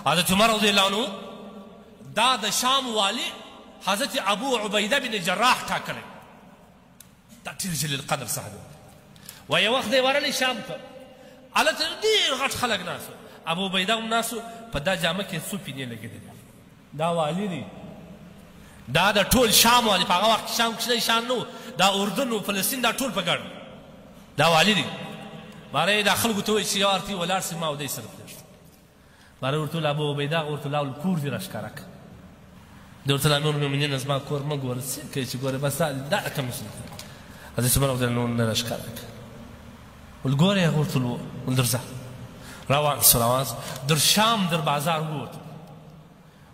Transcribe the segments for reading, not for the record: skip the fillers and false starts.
حضرت عمر رضی الله عنه دا د شام والی حضرت ابو عبیده بن جراح ټاکلی دا ډېر جلیل قدر صحابي و یو وخت دی ورلی شام ته هلته ډېر غټ خلک ناست ابو عبیده هم ناست په دا جامه کې څو پینې لګېدلې دا والی دی دا د ټول شام والی په هغه وخت شام کوچنی شان نه و دا اردن و فلسطین دا ټول په ګډ دا والی دی باره دا خلکو ته وایي چې یو ارتي ولاړ سي ما او دی سره پرېږده باره ورته ویل ابو عبیده هغه ورته لاول کور دې راښکاره کړه ده ورته امیر المؤمنین زما کور مه ګوره څه کوي چې ګوره بس دا کوم حضرت عمر رضی الله عنه نه راښکاره کړه ول ګوره هغه ورته ول درځه روان سو در شام در بازار ووت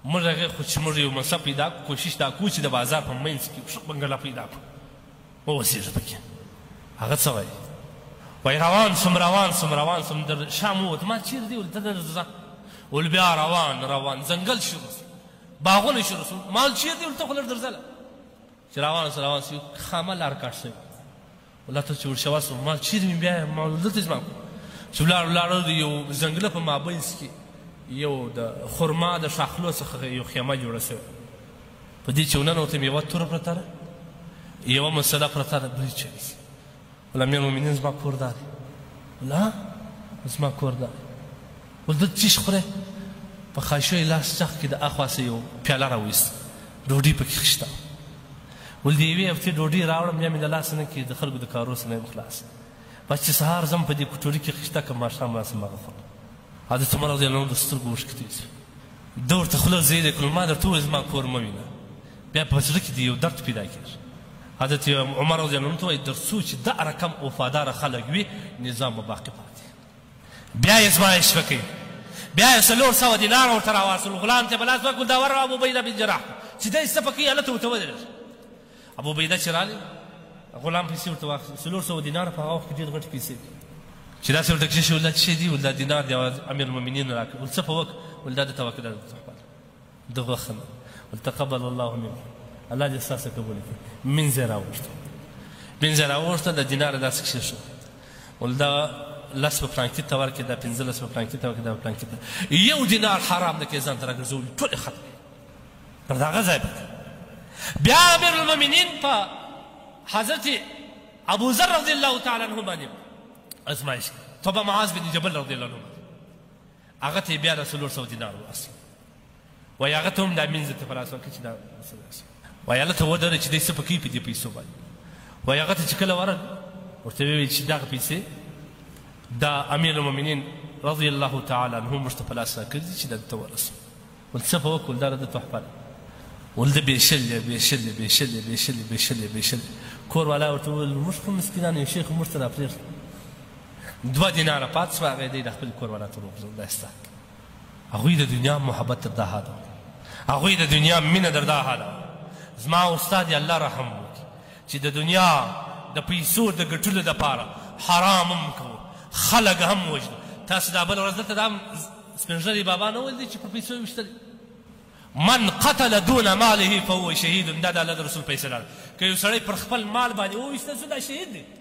موږ هغې خو چې موږ یو منصب پیدا کړو کوشش دا کوو چې د بازار په منځ کې ښه بنګله پیدا کړو ووسېږه پکې هغه څه وایي وایي روان سم در شام ووت ما چیرې دی ول ته درځه ول بیا روان ځنګل شروع سو باغونه شروع سو مال چیرې دی ول ته خو لږ درځله چې روان سو خامه لار کاټ شوی ول ته چې ورشوه سو مال چیرې مې بیا ما ول دلته زما چې ولاړو د یو ځنګله په مابینځ کې یو د خرما د شاخلو څخه یو خیمه جوړه شوې په دې چې وننوتم یوه توره پرته ده یوه مسله پرته ده برید چوي ول امیر المؤمنین زما کور دا دی ول زما کور دا دی ول دلته چیش خورې په خاشوی لاس چخ کې د اخواسه یو پیاله راویست ډوډۍ پکې خشته ول د یوې هفتې ډوډۍ راوړم بیا مې د لاسه نه کې د خلکو د کارو څخه نه یم خلاص بس چې سهار ځم په دې کټوري کې خشته که ماښام راسم هغه خورم حضرت عمر رضی الله عنه د سترګو اوښکې توی شوې ده ورته خوله زیږدی کړل ما درته وویل زما کور مه وینه بیا په زړه کې د یو درد پیدا کېږي حضرت عمر رضی الله عنه ته وایي تر څو چې دا رقم وفاداره خلک وي نظام به باقي پاتې بیا یې زما عشقه کوي بیا یې 400 دینار ورته راواصل غلام ته به لاس ورکړل دا ورغه ابو عبیده بن جراح چې دی څه پکې هلته ورته ودرېږي ابو عبیده چې راغلی غلام پیسې ورته واخېستې 400 دینار په هغه وخت کې ډېر غټې پیسې دي چې داسې ورته کښې شي ول دا څه شی دي ول دا دینار دی امیر المؤمنین راکړه ول څه په وکړه ول دا د توکل ده د غوښه نه ول تقبل الله منه الله دې ستاسو قبول کړي منځ یې راوغوښته د دینار داسې کښې شو ول دا 10 په پلانکي ته ورکړې دا 15 په پلانکي ته ورکړې دا په پلانکي ته یو دینار حرام ده کې ځان ته راګرځولي ټولې ختمې پر دغه ځای بیا امیر المؤمنین په حضرت ابو ذر رضی الله تعالی عنه باندې ازمایش تو به معاذ بن جبل رضی الله عنه هغه ته بیا د 400 دینار واصل وایي هغه ته هم دا منځ ته په لاس ورکړي چې دا وایي هلته ودرې چې دی څه پکوي په دې پیسو باندې وایي هغه ته چې کله ورغی ورته ویې چې دغه پیسې دا امیر المؤمنین رضی الله تعالی عنه موږ ته په لاس راکړي دي چې دا درته ورسو ول څه په وکړو دا د تحفه ده ول ده بېشلې کور والا ورته وویل موږ خو مسکینان یو شیخ موږ ته راپرېږده 2 دیناره پاتې شوه هغه یې دی د خپل کور والا ته وروغورځول دا ستا هغوی د دنیا محبت در دا حاله هغوی د دنیا مینه در دا حاله زما استاد یې الله رحم وکړي چې د دنیا د پیسو د ګټلو دپاره حرام هم کوو خلک هم وژنو تاسو دا بله ورځ دلته دا هم سپین ږیري بابا نه ویل دی چې په پیسو یې ویشتلي من قتل دون ماله فهو شهید دا د الله د رسول فیصله ده که یو سړی پر خپل مال باندې وویشته سو دا شهید دی